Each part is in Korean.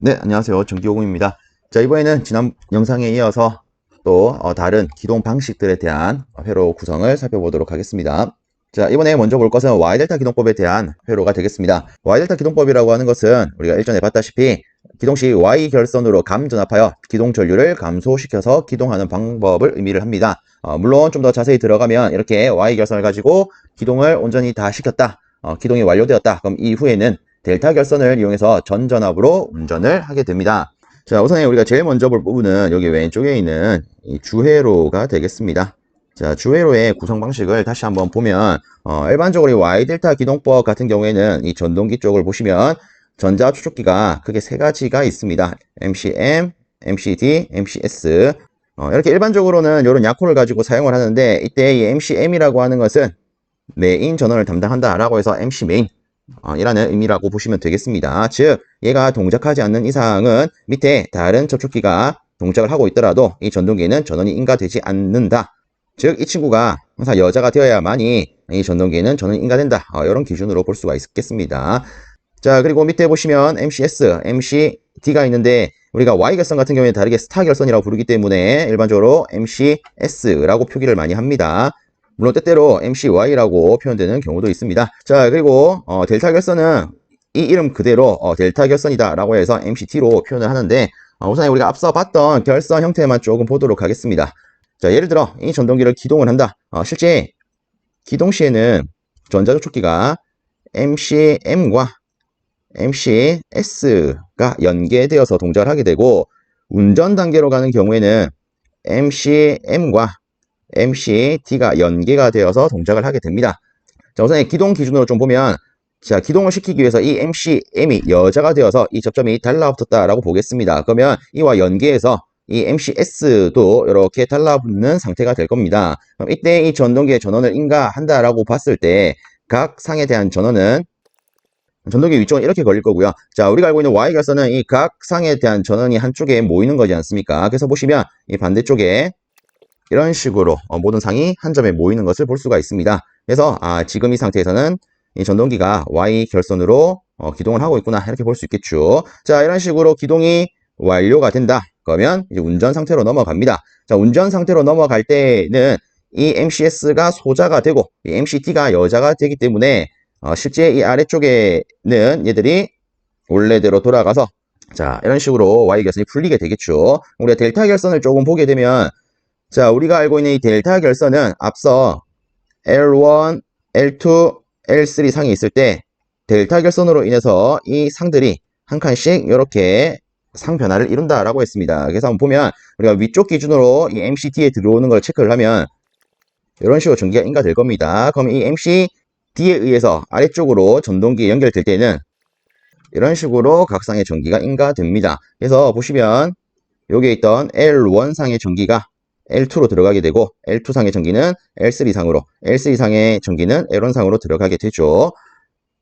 네, 안녕하세요. 전기요금입니다. 자, 이번에는 지난 영상에 이어서 또 다른 기동 방식들에 대한 회로 구성을 살펴보도록 하겠습니다. 자, 이번에 먼저 볼 것은 Y델타 기동법에 대한 회로가 되겠습니다. Y델타 기동법이라고 하는 것은 우리가 일전에 봤다시피 기동 시 Y 결선으로 감 전압하여 기동 전류를 감소시켜서 기동하는 방법을 의미를 합니다. 물론 좀 더 자세히 들어가면 이렇게 Y 결선을 가지고 기동을 온전히 다 시켰다. 기동이 완료되었다. 그럼 이후에는 델타 결선을 이용해서 전전압으로 운전을 하게 됩니다. 자, 우선 우리가 제일 먼저 볼 부분은 여기 왼쪽에 있는 이 주회로가 되겠습니다. 자, 주회로의 구성 방식을 다시 한번 보면 일반적으로 이 Y델타 기동법 같은 경우에는 이 전동기 쪽을 보시면 전자 추적기가 크게 세 가지가 있습니다. MCM, MCD, MCS. 이렇게 일반적으로는 이런 약호를 가지고 사용을 하는데, 이때 이 MCM이라고 하는 것은 메인 전원을 담당한다라고 해서 MC 메인 이라는 의미라고 보시면 되겠습니다. 즉, 얘가 동작하지 않는 이상은 밑에 다른 접촉기가 동작을 하고 있더라도 이 전동기에는 전원이 인가되지 않는다. 즉, 이 친구가 항상 여자가 되어야만이 이 전동기에는 전원이 인가된다. 이런 기준으로 볼 수가 있겠습니다. 자, 그리고 밑에 보시면 MCS, MCD가 있는데, 우리가 Y 결선 같은 경우에 다르게 스타 결선이라고 부르기 때문에 일반적으로 MCS라고 표기를 많이 합니다. 물론 때때로 MCY라고 표현되는 경우도 있습니다. 자, 그리고 델타 결선은 이 이름 그대로 델타 결선이다 라고 해서 MCT로 표현을 하는데, 우선 우리가 앞서 봤던 결선 형태만 조금 보도록 하겠습니다. 자, 예를 들어 이 전동기를 기동을 한다. 실제 기동 시에는 전자접촉기가 MCM과 MCS가 연계되어서 동작을 하게 되고, 운전 단계로 가는 경우에는 MCM과 MCD가 연계가 되어서 동작을 하게 됩니다. 자, 우선 기동 기준으로 좀 보면, 자, 기동을 시키기 위해서 이 MCM이 여자가 되어서 이 접점이 달라붙었다라고 보겠습니다. 그러면 이와 연계해서 이 MCS도 이렇게 달라붙는 상태가 될 겁니다. 그럼 이때 이 전동기의 전원을 인가한다라고 봤을 때 각 상에 대한 전원은 전동기 위쪽은 이렇게 걸릴 거고요. 자, 우리가 알고 있는 Y 결선은 이 각 상에 대한 전원이 한쪽에 모이는 거지 않습니까? 그래서 보시면 이 반대쪽에 이런 식으로 모든 상이 한 점에 모이는 것을 볼 수가 있습니다. 그래서 지금 이 상태에서는 이 전동기가 Y 결선으로 기동을 하고 있구나, 이렇게 볼 수 있겠죠. 자, 이런 식으로 기동이 완료가 된다. 그러면 이제 운전 상태로 넘어갑니다. 자, 운전 상태로 넘어갈 때는 이 MCS가 소자가 되고 이 MCT가 여자가 되기 때문에 실제 이 아래쪽에는 얘들이 원래대로 돌아가서, 자, 이런 식으로 Y 결선이 풀리게 되겠죠. 우리가 델타 결선을 조금 보게 되면, 자, 우리가 알고 있는 이 델타 결선은 앞서 L1, L2, L3 상이 있을 때 델타 결선으로 인해서 이 상들이 한 칸씩 이렇게 상 변화를 이룬다라고 했습니다. 그래서 한번 보면 우리가 위쪽 기준으로 이 MCD에 들어오는 걸 체크를 하면 이런 식으로 전기가 인가될 겁니다. 그럼 이 MCD에 의해서 아래쪽으로 전동기에 연결될 때는 이런 식으로 각 상의 전기가 인가됩니다. 그래서 보시면 여기에 있던 L1상의 전기가 L2로 들어가게 되고, L2상의 전기는 L3상으로, L3상의 전기는 L1상으로 들어가게 되죠.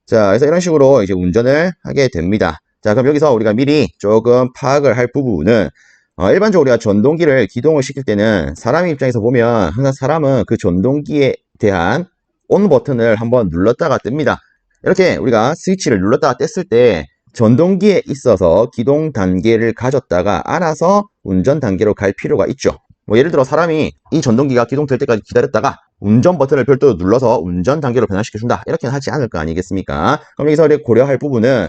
자, 그래서 이런 식으로 이제 운전을 하게 됩니다. 자, 그럼 여기서 우리가 미리 조금 파악을 할 부분은, 일반적으로 우리가 전동기를 기동을 시킬 때는 사람의 입장에서 보면 항상 사람은 그 전동기에 대한 ON 버튼을 한번 눌렀다가 뜹니다. 이렇게 우리가 스위치를 눌렀다가 뗐을 때 전동기에 있어서 기동 단계를 가졌다가 알아서 운전 단계로 갈 필요가 있죠. 뭐 예를 들어 사람이 이 전동기가 기동될 때까지 기다렸다가 운전 버튼을 별도로 눌러서 운전 단계로 변화시켜준다, 이렇게는 하지 않을 거 아니겠습니까? 그럼 여기서 고려할 부분은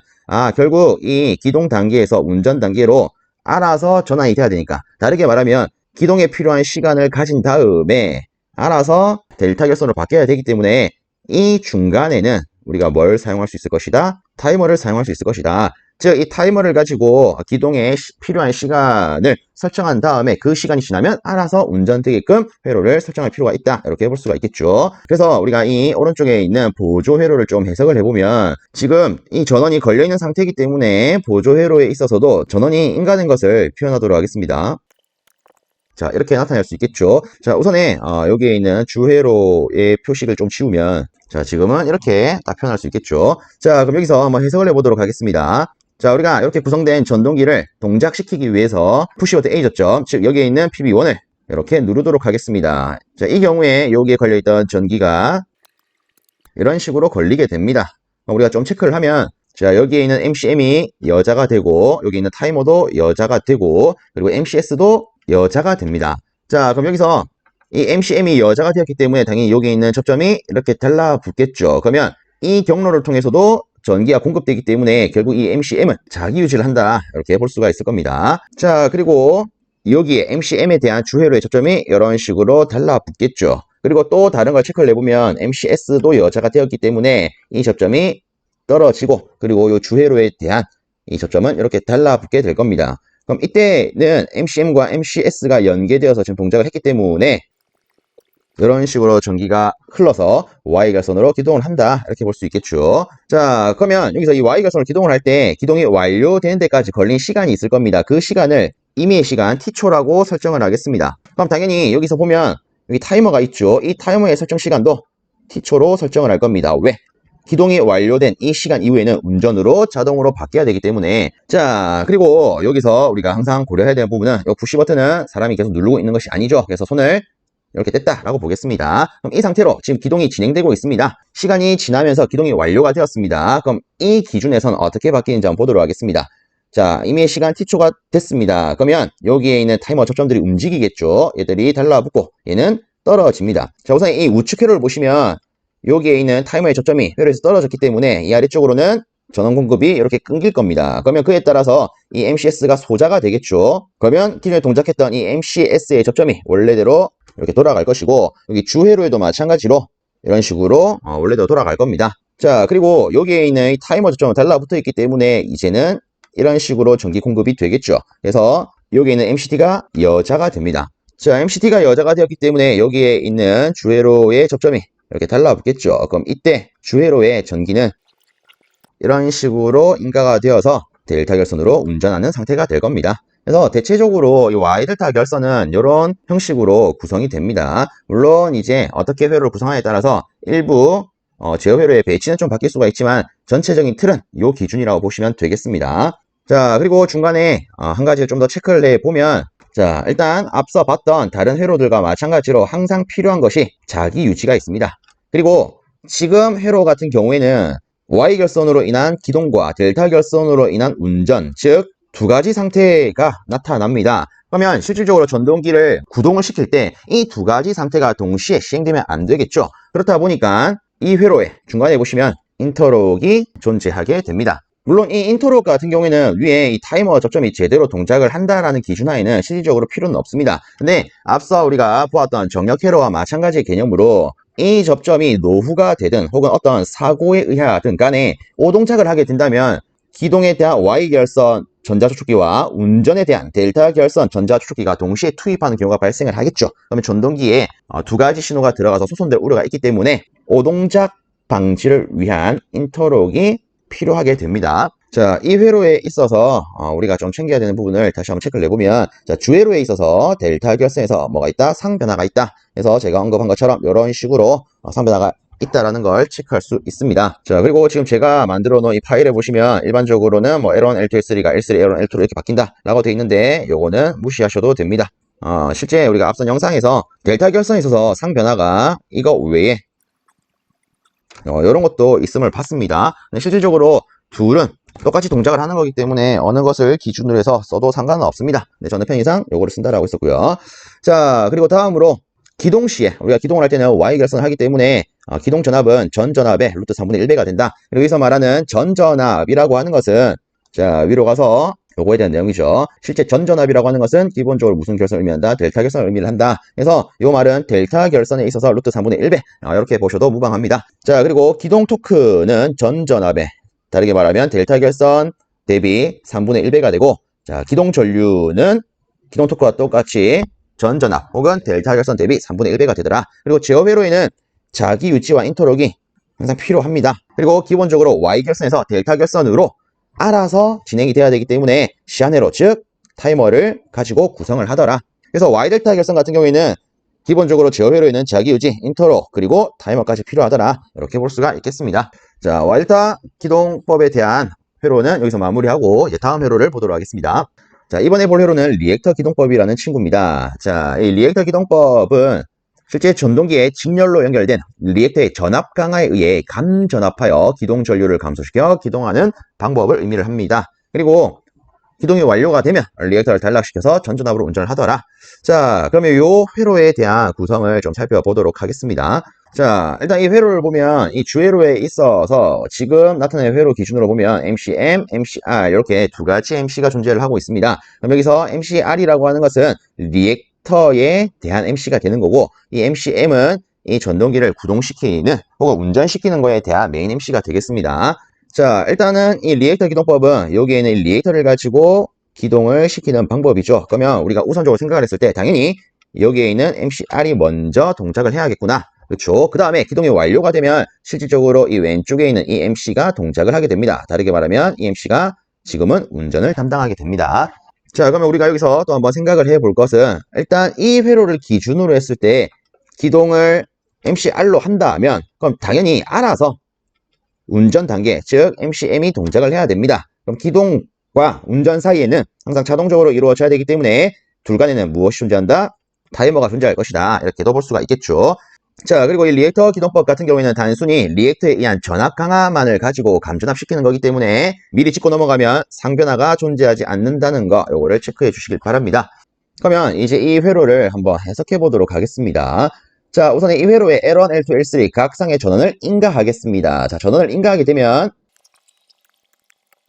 결국 이 기동 단계에서 운전 단계로 알아서 전환이 돼야 되니까, 다르게 말하면 기동에 필요한 시간을 가진 다음에 알아서 델타 결선으로 바뀌어야 되기 때문에 이 중간에는 우리가 뭘 사용할 수 있을 것이다? 타이머를 사용할 수 있을 것이다. 즉, 이 타이머를 가지고 기동에 필요한 시간을 설정한 다음에 그 시간이 지나면 알아서 운전되게끔 회로를 설정할 필요가 있다, 이렇게 볼 수가 있겠죠. 그래서 우리가 이 오른쪽에 있는 보조 회로를 좀 해석을 해보면, 지금 이 전원이 걸려있는 상태이기 때문에 보조 회로에 있어서도 전원이 인가된 것을 표현하도록 하겠습니다. 자, 이렇게 나타낼 수 있겠죠. 자, 우선에 여기에 있는 주회로의 표식을 좀 지우면, 자, 지금은 이렇게 딱 표현할 수 있겠죠. 자, 그럼 여기서 한번 해석을 해보도록 하겠습니다. 자, 우리가 이렇게 구성된 전동기를 동작시키기 위해서 푸시버튼 A 접점, 즉 여기에 있는 PB1을 이렇게 누르도록 하겠습니다. 자, 이 경우에 여기에 걸려있던 전기가 이런 식으로 걸리게 됩니다. 우리가 좀 체크를 하면, 자, 여기에 있는 MCM이 여자가 되고, 여기 있는 타이머도 여자가 되고, 그리고 MCS도 여자가 됩니다. 자, 그럼 여기서 이 MCM이 여자가 되었기 때문에 당연히 여기 있는 접점이 이렇게 달라붙겠죠. 그러면 이 경로를 통해서도 전기가 공급되기 때문에 결국 이 MCM은 자기 유지를 한다. 이렇게 볼 수가 있을 겁니다. 자, 그리고 여기에 MCM에 대한 주회로의 접점이 이런 식으로 달라붙겠죠. 그리고 또 다른 걸 체크를 해보면 MCS도 여자가 되었기 때문에 이 접점이 떨어지고, 그리고 이 주회로에 대한 이 접점은 이렇게 달라붙게 될 겁니다. 그럼 이때는 MCM과 MCS가 연계되어서 지금 동작을 했기 때문에 이런 식으로 전기가 흘러서 Y결선으로 기동을 한다. 이렇게 볼 수 있겠죠. 자, 그러면 여기서 이 Y결선을 기동을 할 때 기동이 완료되는 데까지 걸린 시간이 있을 겁니다. 그 시간을 임의의 시간 T초라고 설정을 하겠습니다. 그럼 당연히 여기서 보면 여기 타이머가 있죠. 이 타이머의 설정 시간도 T초로 설정을 할 겁니다. 왜? 기동이 완료된 이 시간 이후에는 운전으로 자동으로 바뀌어야 되기 때문에. 자, 그리고 여기서 우리가 항상 고려해야 되는 부분은 이 푸시 버튼은 사람이 계속 누르고 있는 것이 아니죠. 그래서 손을 이렇게 뗐다라고 보겠습니다. 그럼 이 상태로 지금 기동이 진행되고 있습니다. 시간이 지나면서 기동이 완료가 되었습니다. 그럼 이 기준에선 어떻게 바뀌는지 한번 보도록 하겠습니다. 자, 이미 시간 T초가 됐습니다. 그러면 여기에 있는 타이머 접점들이 움직이겠죠. 얘들이 달라붙고 얘는 떨어집니다. 자, 우선 이 우측 회로를 보시면 여기에 있는 타이머의 접점이 회로에서 떨어졌기 때문에 이 아래쪽으로는 전원 공급이 이렇게 끊길 겁니다. 그러면 그에 따라서 이 MCS가 소자가 되겠죠. 그러면 기존에 동작했던 이 MCS의 접점이 원래대로 이렇게 돌아갈 것이고, 여기 주회로에도 마찬가지로 이런 식으로 원래대로 돌아갈 겁니다. 자, 그리고 여기에 있는 이 타이머 접점은 달라붙어 있기 때문에 이제는 이런 식으로 전기 공급이 되겠죠. 그래서 여기에 있는 MCT가 여자가 됩니다. 자, MCT가 여자가 되었기 때문에 여기에 있는 주회로의 접점이 이렇게 달라붙겠죠. 그럼 이때 주회로의 전기는 이런 식으로 인가가 되어서 델타 결선으로 운전하는 상태가 될 겁니다. 그래서 대체적으로 이 Y델타 결선은 이런 형식으로 구성이 됩니다. 물론 이제 어떻게 회로를 구성하냐에 따라서 일부 제어 회로의 배치는 좀 바뀔 수가 있지만 전체적인 틀은 이 기준이라고 보시면 되겠습니다. 자, 그리고 중간에 한 가지 좀 더 체크를 해보면, 자, 일단 앞서 봤던 다른 회로들과 마찬가지로 항상 필요한 것이 자기 유지가 있습니다. 그리고 지금 회로 같은 경우에는 Y결선으로 인한 기동과 델타 결선으로 인한 운전, 즉 두 가지 상태가 나타납니다. 그러면 실질적으로 전동기를 구동을 시킬 때 이 두 가지 상태가 동시에 시행되면 안 되겠죠. 그렇다 보니까 이 회로에 중간에 보시면 인터록이 존재하게 됩니다. 물론 이 인터록 같은 경우에는 위에 이 타이머 접점이 제대로 동작을 한다라는 기준 하에는 실질적으로 필요는 없습니다. 근데 앞서 우리가 보았던 정력 회로와 마찬가지의 개념으로 이 접점이 노후가 되든 혹은 어떤 사고에 의하든 간에 오동작을 하게 된다면 기동에 대한 Y결선 전자추축기와 운전에 대한 델타 결선 전자추축기가 동시에 투입하는 경우가 발생을 하겠죠. 그러면 전동기에 두 가지 신호가 들어가서 소손될 우려가 있기 때문에 오동작 방지를 위한 인터록이 필요하게 됩니다. 자, 이 회로에 있어서 우리가 좀 챙겨야 되는 부분을 다시 한번 체크를 해보면, 자, 주회로에 있어서 델타 결선에서 뭐가 있다? 상변화가 있다. 그래서 제가 언급한 것처럼 이런 식으로 상변화가 있다라는 걸 체크할 수 있습니다. 자, 그리고 지금 제가 만들어 놓은 이 파일에 보시면 일반적으로는 뭐 L1, L2, L3가 L3, L1, L2로 이렇게 바뀐다 라고 되어 있는데 요거는 무시하셔도 됩니다. 실제 우리가 앞선 영상에서 델타 결선에 있어서 상변화가 이거 외에 이런 것도 있음을 봤습니다. 근데 실질적으로 둘은 똑같이 동작을 하는 거기 때문에 어느 것을 기준으로 해서 써도 상관은 없습니다. 네, 저는 편의상 요거를 쓴다라고 했었고요. 자, 그리고 다음으로 기동 시에 우리가 기동을 할 때는 Y결선을 하기 때문에 기동 전압은 전 전압의 루트 3분의 1배가 된다. 그리고 여기서 말하는 전 전압이라고 하는 것은, 자, 위로 가서 요거에 대한 내용이죠. 실제 전 전압이라고 하는 것은 기본적으로 무슨 결선을 의미한다? 델타 결선을 의미를 한다. 그래서 요 말은 델타 결선에 있어서 루트 3분의 1배 이렇게 보셔도 무방합니다. 자, 그리고 기동 토크는 전 전압에 다르게 말하면 델타 결선 대비 3분의 1배가 되고, 자, 기동 전류는 기동 토크와 똑같이 전 전압 혹은 델타 결선 대비 3분의 1배가 되더라. 그리고 제어 회로에는 자기 유지와 인터록이 항상 필요합니다. 그리고 기본적으로 Y결선에서 델타 결선으로 알아서 진행이 돼야 되기 때문에 시한회로, 즉 타이머를 가지고 구성을 하더라. 그래서 Y델타 결선 같은 경우에는 기본적으로 제어 회로에는 자기 유지, 인터록, 그리고 타이머까지 필요하더라. 이렇게 볼 수가 있겠습니다. 자, Y델타 기동법에 대한 회로는 여기서 마무리하고 이제 다음 회로를 보도록 하겠습니다. 자, 이번에 볼 회로는 리액터 기동법이라는 친구입니다. 자, 이 리액터 기동법은 실제 전동기에 직렬로 연결된 리액터의 전압 강화에 의해 감전압하여 기동 전류를 감소시켜 기동하는 방법을 의미를 합니다. 그리고 기동이 완료가 되면 리액터를 단락시켜서 전전압으로 운전을 하더라. 자, 그러면 이 회로에 대한 구성을 좀 살펴보도록 하겠습니다. 자, 일단 이 회로를 보면 이 주회로에 있어서 지금 나타낸 회로 기준으로 보면 MCM, MCR 이렇게 두 가지 MC가 존재를 하고 있습니다. 그럼 여기서 MCR이라고 하는 것은 리액터에 대한 MC가 되는 거고, 이 MCM은 이 전동기를 구동시키는 혹은 운전시키는 거에 대한 메인 MC가 되겠습니다. 자, 일단은 이 리액터 기동법은 여기에는 이 리액터를 가지고 기동을 시키는 방법이죠. 그러면 우리가 우선적으로 생각을 했을 때 당연히 여기에 있는 MCR이 먼저 동작을 해야겠구나. 그렇죠. 그 다음에 기동이 완료가 되면 실질적으로 이 왼쪽에 있는 이 MC가 동작을 하게 됩니다. 다르게 말하면 이 MC가 지금은 운전을 담당하게 됩니다. 자, 그러면 우리가 여기서 또 한번 생각을 해볼 것은 일단 이 회로를 기준으로 했을 때 기동을 MCR로 한다면 그럼 당연히 알아서 운전 단계, 즉 MCM이 동작을 해야 됩니다. 그럼 기동과 운전 사이에는 항상 자동적으로 이루어져야 되기 때문에 둘 간에는 무엇이 존재한다? 타이머가 존재할 것이다. 이렇게도 볼 수가 있겠죠. 자, 그리고 이 리액터 기동법 같은 경우에는 단순히 리액터에 의한 전압 강화만을 가지고 감전압시키는 거기 때문에 미리 짚고 넘어가면 상변화가 존재하지 않는다는 거 요거를 체크해 주시길 바랍니다. 그러면 이제 이 회로를 한번 해석해 보도록 하겠습니다. 자, 우선 이 회로의 L1, L2, L3 각상의 전원을 인가하겠습니다. 자, 전원을 인가하게 되면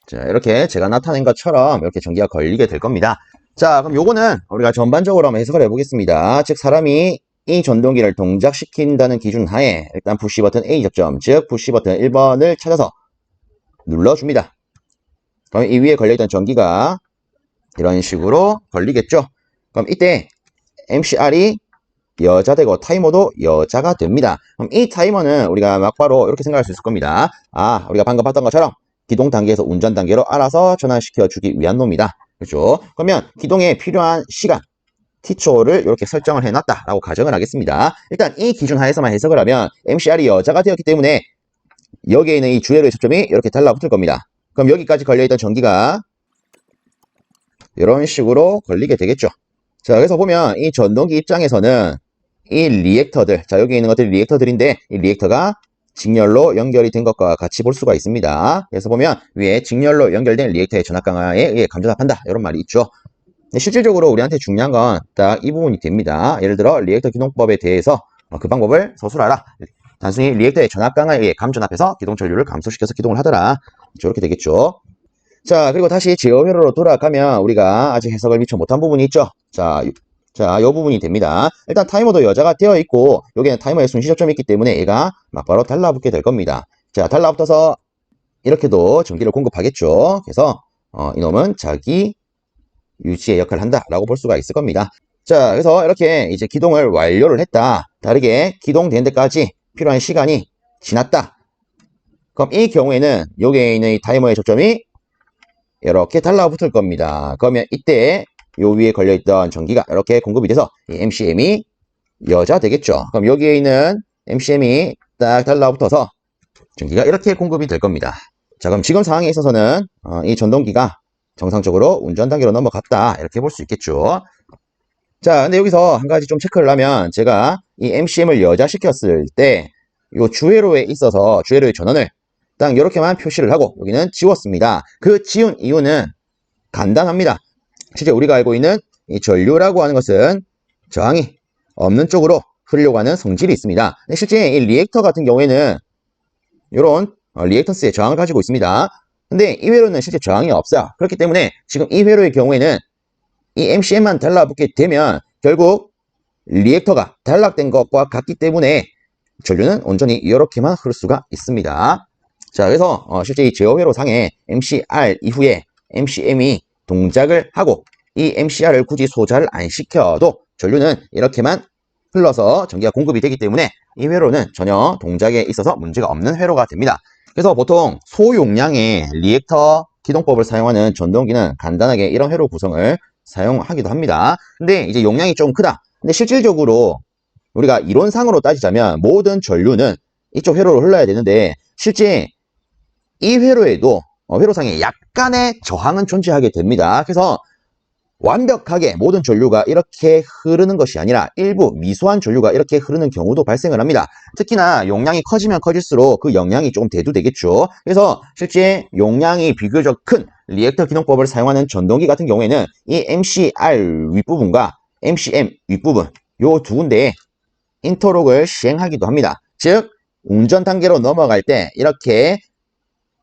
자, 이렇게 제가 나타낸 것처럼 이렇게 전기가 걸리게 될 겁니다. 자, 그럼 요거는 우리가 전반적으로 한번 해석을 해보겠습니다. 즉, 사람이 이 전동기를 동작시킨다는 기준 하에 일단 푸시 버튼 A 접점, 즉 푸시 버튼 1번을 찾아서 눌러줍니다. 그럼 이 위에 걸려있던 전기가 이런 식으로 걸리겠죠. 그럼 이때 MCR이 여자되고 타이머도 여자가 됩니다. 그럼 이 타이머는 우리가 막바로 이렇게 생각할 수 있을 겁니다. 아, 우리가 방금 봤던 것처럼 기동 단계에서 운전 단계로 알아서 전환시켜 주기 위한 놈이다. 그렇죠? 그러면 기동에 필요한 시간 T초를 이렇게 설정을 해놨다라고 가정을 하겠습니다. 일단 이 기준 하에서만 해석을 하면 MCR이 여자가 되었기 때문에 여기에 있는 이 주회로의 초점이 이렇게 달라붙을 겁니다. 그럼 여기까지 걸려있던 전기가 이런 식으로 걸리게 되겠죠. 자, 그래서 보면 이 전동기 입장에서는 이 리액터들, 자, 여기 있는 것들이 리액터들인데 이 리액터가 직렬로 연결이 된 것과 같이 볼 수가 있습니다. 그래서 보면 위에 직렬로 연결된 리액터의 전압 강화에 의해 감전압한다 이런 말이 있죠. 근데 실질적으로 우리한테 중요한 건 딱 이 부분이 됩니다. 예를 들어 리액터 기동법에 대해서 그 방법을 서술하라. 단순히 리액터의 전압 강화에 의해 감전압해서 기동 전류를 감소시켜서 기동을 하더라. 이렇게 되겠죠. 자, 그리고 다시 제어회로로 돌아가면 우리가 아직 해석을 미처 못한 부분이 있죠. 자, 이 부분이 됩니다. 일단 타이머도 여자가 되어 있고 여기는 타이머의 순시접점이 있기 때문에 얘가 막바로 달라붙게 될 겁니다. 자, 달라붙어서 이렇게도 전기를 공급하겠죠. 그래서 이놈은 자기 유지의 역할을 한다라고 볼 수가 있을 겁니다. 자, 그래서 이렇게 이제 기동을 완료를 했다. 다르게 기동된 데까지 필요한 시간이 지났다. 그럼 이 경우에는 여기에 있는 이 타이머의 초점이 이렇게 달라붙을 겁니다. 그러면 이때 요 위에 걸려있던 전기가 이렇게 공급이 돼서 이 MCM이 여자 되겠죠. 그럼 여기에 있는 MCM이 딱 달라붙어서 전기가 이렇게 공급이 될 겁니다. 자, 그럼 지금 상황에 있어서는 이 전동기가 정상적으로 운전 단계로 넘어갔다 이렇게 볼 수 있겠죠. 자, 근데 여기서 한 가지 좀 체크를 하면 제가 이 MCM을 여자시켰을 때 요 주회로에 있어서 주회로의 전원을 딱 이렇게만 표시를 하고 여기는 지웠습니다. 그 지운 이유는 간단합니다. 실제 우리가 알고 있는 이 전류라고 하는 것은 저항이 없는 쪽으로 흐르려고 하는 성질이 있습니다. 근데 실제 이 리액터 같은 경우에는 이런 리액턴스의 저항을 가지고 있습니다. 근데 이 회로는 실제 저항이 없어요. 그렇기 때문에 지금 이 회로의 경우에는 이 MCM만 달라붙게 되면 결국 리액터가 단락된 것과 같기 때문에 전류는 온전히 이렇게만 흐를 수가 있습니다. 자, 그래서 실제 이 제어회로 상에 MCR 이후에 MCM이 동작을 하고 이 MCR을 굳이 소자를 안 시켜도 전류는 이렇게만 흘러서 전기가 공급이 되기 때문에 이 회로는 전혀 동작에 있어서 문제가 없는 회로가 됩니다. 그래서 보통 소용량의 리액터 기동법을 사용하는 전동기는 간단하게 이런 회로 구성을 사용하기도 합니다. 근데 이제 용량이 좀 크다. 근데 실질적으로 우리가 이론상으로 따지자면 모든 전류는 이쪽 회로로 흘러야 되는데 실제 이 회로에도 회로상에 약간의 저항은 존재하게 됩니다. 그래서 완벽하게 모든 전류가 이렇게 흐르는 것이 아니라 일부 미소한 전류가 이렇게 흐르는 경우도 발생을 합니다. 특히나 용량이 커지면 커질수록 그 영향이 조금 대두되겠죠. 그래서 실제 용량이 비교적 큰 리액터 기동법을 사용하는 전동기 같은 경우에는 이 MCR 윗부분과 MCM 윗부분 요 두 군데에 인터록을 시행하기도 합니다. 즉 운전 단계로 넘어갈 때 이렇게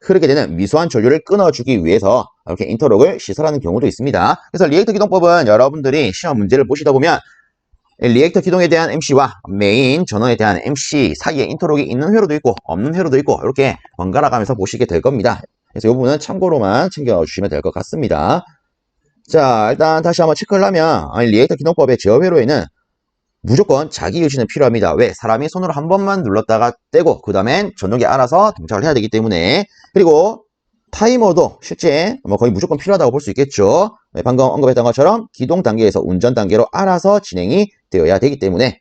흐르게 되는 미소한 전류를 끊어주기 위해서 이렇게 인터록을 시설하는 경우도 있습니다. 그래서 리액터 기동법은 여러분들이 시험 문제를 보시다 보면 리액터 기동에 대한 MC와 메인 전원에 대한 MC 사이에 인터록이 있는 회로도 있고 없는 회로도 있고 이렇게 번갈아 가면서 보시게 될 겁니다. 그래서 이 부분은 참고로만 챙겨주시면 될 것 같습니다. 자, 일단 다시 한번 체크를 하면 리액터 기동법의 제어 회로에는 무조건 자기 유지는 필요합니다. 왜? 사람이 손으로 한 번만 눌렀다가 떼고 그 다음엔 전동기 알아서 동작을 해야 되기 때문에. 그리고 타이머도 실제 거의 무조건 필요하다고 볼 수 있겠죠. 네, 방금 언급했던 것처럼 기동 단계에서 운전 단계로 알아서 진행이 되어야 되기 때문에.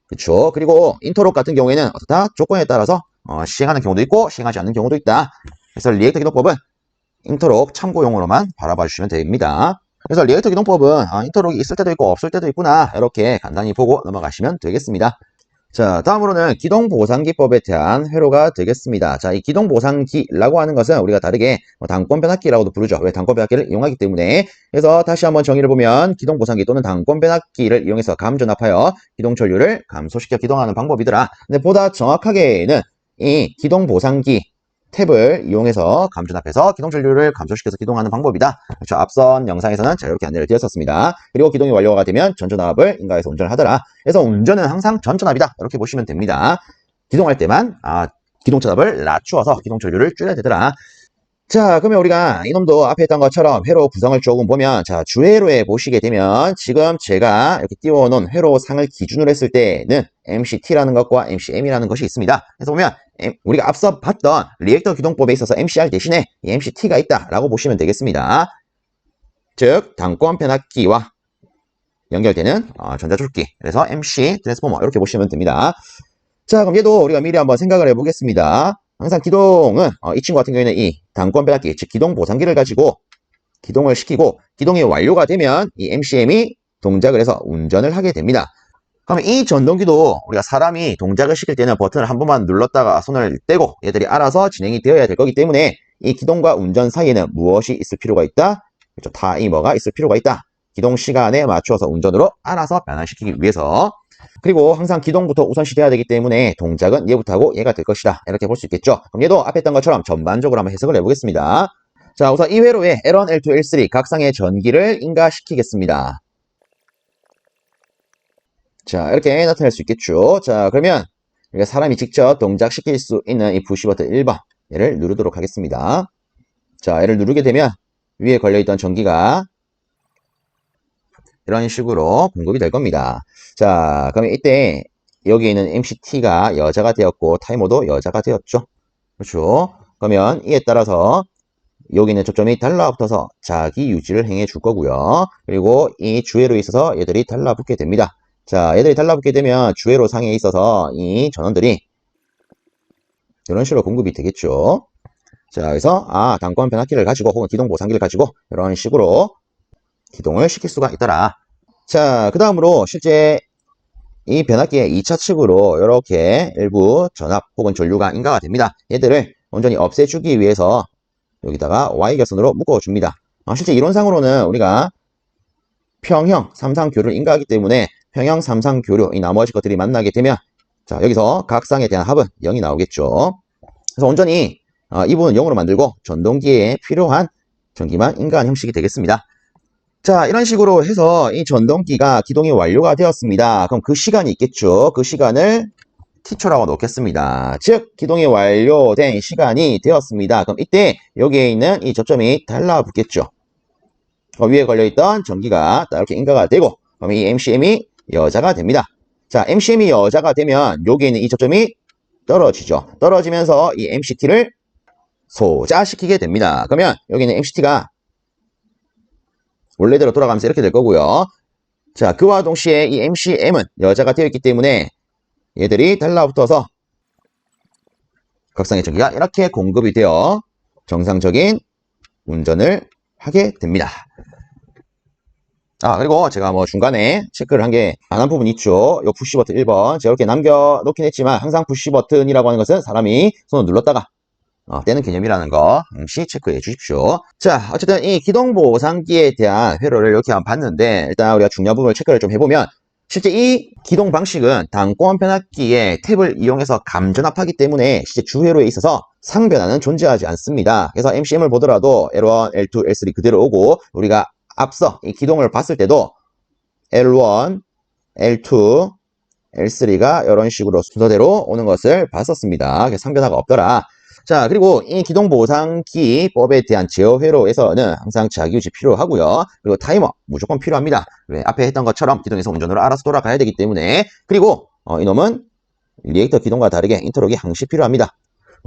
그렇죠. 그리고 인터록 같은 경우에는 어떻다? 조건에 따라서 시행하는 경우도 있고 시행하지 않는 경우도 있다. 그래서 리액터 기동법은 인터록 참고용으로만 바라봐 주시면 됩니다. 그래서 리액터 기동법은 인터록이 있을 때도 있고 없을 때도 있구나 이렇게 간단히 보고 넘어가시면 되겠습니다. 자, 다음으로는 기동보상기법에 대한 회로가 되겠습니다. 자, 이 기동보상기라고 하는 것은 우리가 다르게 당권변압기라고도 부르죠. 왜? 당권변압기를 이용하기 때문에. 그래서 다시 한번 정의를 보면 기동보상기 또는 당권변압기를 이용해서 감전압하여 기동전류를 감소시켜 기동하는 방법이더라. 근데 보다 정확하게는 이 기동보상기 탭을 이용해서 감전압해서 기동전류를 감소시켜서 기동하는 방법이다. 그렇죠. 앞선 영상에서는 자, 이렇게 안내를 드렸었습니다. 그리고 기동이 완료가 되면 전전압을 인가해서 운전을 하더라. 그래서 운전은 항상 전전압이다. 이렇게 보시면 됩니다. 기동할 때만 기동전압을 낮추어서 기동전류를 줄여야 되더라. 자, 그러면 우리가 이놈도 앞에 했던 것처럼 회로 구성을 조금 보면, 자, 주회로에 보시게 되면 지금 제가 이렇게 띄워놓은 회로상을 기준으로 했을 때는 MCT라는 것과 MCM이라는 것이 있습니다. 그래서 보면 우리가 앞서 봤던 리액터 기동법에 있어서 MCR 대신에 이 MCT가 있다라고 보시면 되겠습니다. 즉, 당권 변압기와 연결되는 전자조속기. 그래서 MC 트랜스포머 이렇게 보시면 됩니다. 자, 그럼 얘도 우리가 미리 한번 생각을 해보겠습니다. 항상 기동은 이 친구 같은 경우에는 이 당권 변압기, 즉 기동 보상기를 가지고 기동을 시키고 기동이 완료가 되면 이 MCM이 동작을 해서 운전을 하게 됩니다. 그러면 이 전동기도 우리가 사람이 동작을 시킬 때는 버튼을 한 번만 눌렀다가 손을 떼고 얘들이 알아서 진행이 되어야 될 거기 때문에 이 기동과 운전 사이에는 무엇이 있을 필요가 있다? 그렇죠. 타이머가 있을 필요가 있다. 기동 시간에 맞추어서 운전으로 알아서 변환시키기 위해서. 그리고 항상 기동부터 우선시 돼야 되기 때문에 동작은 얘부터 하고 얘가 될 것이다. 이렇게 볼 수 있겠죠. 그럼 얘도 앞에 했던 것처럼 전반적으로 한번 해석을 해보겠습니다. 자, 우선 이 회로에 L1, L2, L3 각상의 전기를 인가시키겠습니다. 자, 이렇게 나타낼 수 있겠죠. 자, 그러면 우리가 사람이 직접 동작시킬 수 있는 이 푸시 버튼 1번 얘를 누르도록 하겠습니다. 자, 얘를 누르게 되면 위에 걸려있던 전기가 이런 식으로 공급이 될 겁니다. 자, 그러면 이때 여기에 있는 MCT가 여자가 되었고 타이머도 여자가 되었죠. 그렇죠? 그러면 이에 따라서 여기 있는 초점이 달라붙어서 자기 유지를 행해 줄 거고요. 그리고 이 주회로에 있어서 얘들이 달라붙게 됩니다. 자, 얘들이 달라붙게 되면 주회로 상에 있어서 이 전원들이 이런 식으로 공급이 되겠죠. 자, 그래서 당권 변압기를 가지고 혹은 기동 보상기를 가지고 이런 식으로 기동을 시킬 수가 있더라. 자, 그 다음으로 실제 이 변압기의 2차 측으로 이렇게 일부 전압 혹은 전류가 인가가 됩니다. 얘들을 온전히 없애주기 위해서 여기다가 Y결선으로 묶어줍니다. 실제 이론상으로는 우리가 평형 삼상교류를 인가하기 때문에 평형 삼상교류 이 나머지 것들이 만나게 되면 자, 여기서 각상에 대한 합은 0이 나오겠죠. 그래서 온전히 이 부분은 0으로 만들고 전동기에 필요한 전기만 인가한 형식이 되겠습니다. 자, 이런 식으로 해서 이 전동기가 기동이 완료가 되었습니다. 그럼 그 시간이 있겠죠. 그 시간을 T초라고 놓겠습니다. 즉, 기동이 완료된 시간이 되었습니다. 그럼 이때 여기에 있는 이 접점이 달라붙겠죠. 위에 걸려있던 전기가 이렇게 인가가 되고, 그럼 이 MCM이 여자가 됩니다. 자, MCM이 여자가 되면 여기에 있는 이 접점이 떨어지죠. 떨어지면서 이 MCT를 소자시키게 됩니다. 그러면 여기 있는 MCT가 원래대로 돌아가면서 이렇게 될 거고요. 자, 그와 동시에 이 MCM은 여자가 되어 있기 때문에 얘들이 달라붙어서 각상의 전기가 이렇게 공급이 되어 정상적인 운전을 하게 됩니다. 그리고 제가 뭐 중간에 체크를 한 게 안 한 부분이 있죠. 요 푸시 버튼 1번. 제가 이렇게 남겨놓긴 했지만 항상 푸시 버튼이라고 하는 것은 사람이 손을 눌렀다가 떼는 개념이라는 거 혹시 체크해 주십시오. 자, 어쨌든 이 기동보상기에 대한 회로를 이렇게 한번 봤는데 일단 우리가 중요한 부분을 체크를 좀 해보면 실제 이 기동 방식은 단권 변압기의 탭을 이용해서 감전압하기 때문에 실제 주회로에 있어서 상변화는 존재하지 않습니다. 그래서 MCM을 보더라도 L1, L2, L3 그대로 오고 우리가 앞서 이 기동을 봤을 때도 L1, L2, L3가 이런 식으로 순서대로 오는 것을 봤었습니다. 상변화가 없더라. 자, 그리고 이 기동보상기법에 대한 제어 회로에서는 항상 자기유지 필요하고요. 그리고 타이머 무조건 필요합니다. 왜? 앞에 했던 것처럼 기동에서 운전으로 알아서 돌아가야 되기 때문에. 그리고 이놈은 리액터 기동과 다르게 인터록이 항시 필요합니다.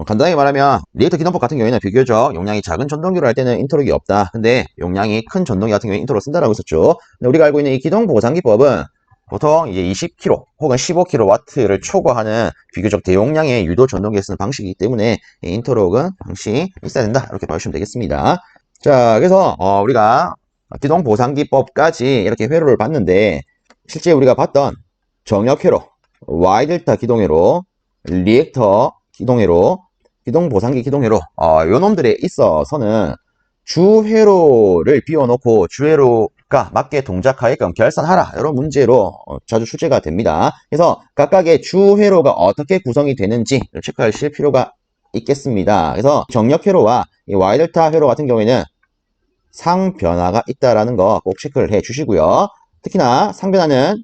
간단하게 말하면 리액터 기동법 같은 경우에는 비교적 용량이 작은 전동기로 할 때는 인터록이 없다. 근데 용량이 큰 전동기 같은 경우에 인터록 쓴다라고 했었죠. 근데 우리가 알고 있는 이 기동보상기법은 보통 이제 20kW 혹은 15kW를 초과하는 비교적 대용량의 유도 전동기에 쓰는 방식이기 때문에 인터록은 항시 있어야 된다. 이렇게 봐주시면 되겠습니다. 자, 그래서 우리가 기동보상기법까지 이렇게 회로를 봤는데 실제 우리가 봤던 정역회로, Y델타 기동회로, 리액터 기동회로, 기동보상기 기동회로 요 놈들에 있어서는 주회로를 비워놓고 주회로가 맞게 동작하게끔 결산하라 이런 문제로 자주 출제가 됩니다. 그래서 각각의 주회로가 어떻게 구성이 되는지 체크하실 필요가 있겠습니다. 그래서 정력회로와 이 Y델타 회로 같은 경우에는 상변화가 있다라는 거 꼭 체크를 해 주시고요. 특히나 상변화는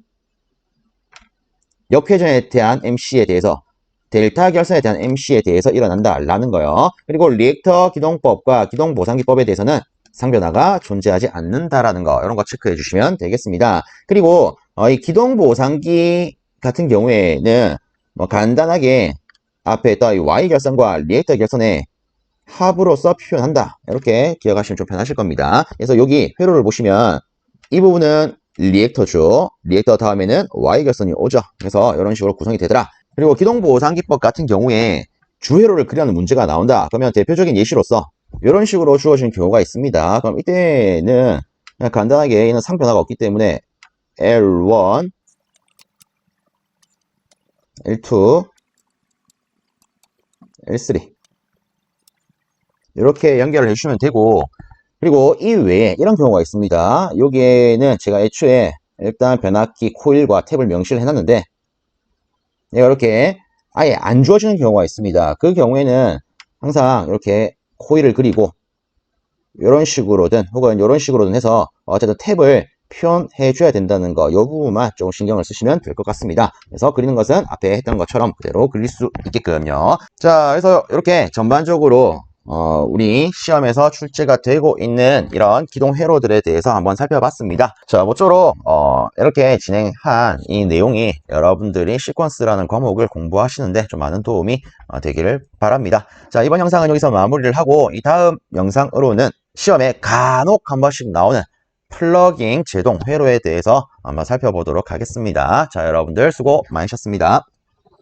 역회전에 대한 MC에 대해서 델타 결선에 대한 MC에 대해서 일어난다라는 거요. 그리고 리액터 기동법과 기동보상기법에 대해서는 상변화가 존재하지 않는다라는 거 이런 거 체크해 주시면 되겠습니다. 그리고 이 기동보상기 같은 경우에는 뭐 간단하게 앞에 있던 이 Y 결선과 리액터 결선의 합으로서 표현한다. 이렇게 기억하시면 좀 편하실 겁니다. 그래서 여기 회로를 보시면 이 부분은 리액터죠. 리액터 다음에는 Y 결선이 오죠. 그래서 이런 식으로 구성이 되더라. 그리고 기동보상기법 같은 경우에 주회로를 그리는 문제가 나온다. 그러면 대표적인 예시로서 이런 식으로 주어진 경우가 있습니다. 그럼 이때는 그냥 간단하게 얘는 상변화가 없기 때문에 L1, L2, L3 이렇게 연결을 해주시면 되고 그리고 이 외에 이런 경우가 있습니다. 여기에는 제가 애초에 일단 변압기 코일과 탭을 명시를 해놨는데 얘가 이렇게 아예 안 주어지는 경우가 있습니다. 그 경우에는 항상 이렇게 코일을 그리고 이런 식으로든 혹은 이런 식으로든 해서 어쨌든 탭을 표현해 줘야 된다는 거, 이 부분만 조금 신경을 쓰시면 될 것 같습니다. 그래서 그리는 것은 앞에 했던 것처럼 그대로 그릴 수 있게끔요. 자, 그래서 이렇게 전반적으로 우리 시험에서 출제가 되고 있는 이런 기동 회로들에 대해서 한번 살펴봤습니다. 자, 모쪼록 이렇게 진행한 이 내용이 여러분들이 시퀀스라는 과목을 공부하시는데 좀 많은 도움이 되기를 바랍니다. 자, 이번 영상은 여기서 마무리를 하고 이 다음 영상으로는 시험에 간혹 한 번씩 나오는 플러깅 제동 회로에 대해서 한번 살펴보도록 하겠습니다. 자, 여러분들 수고 많으셨습니다.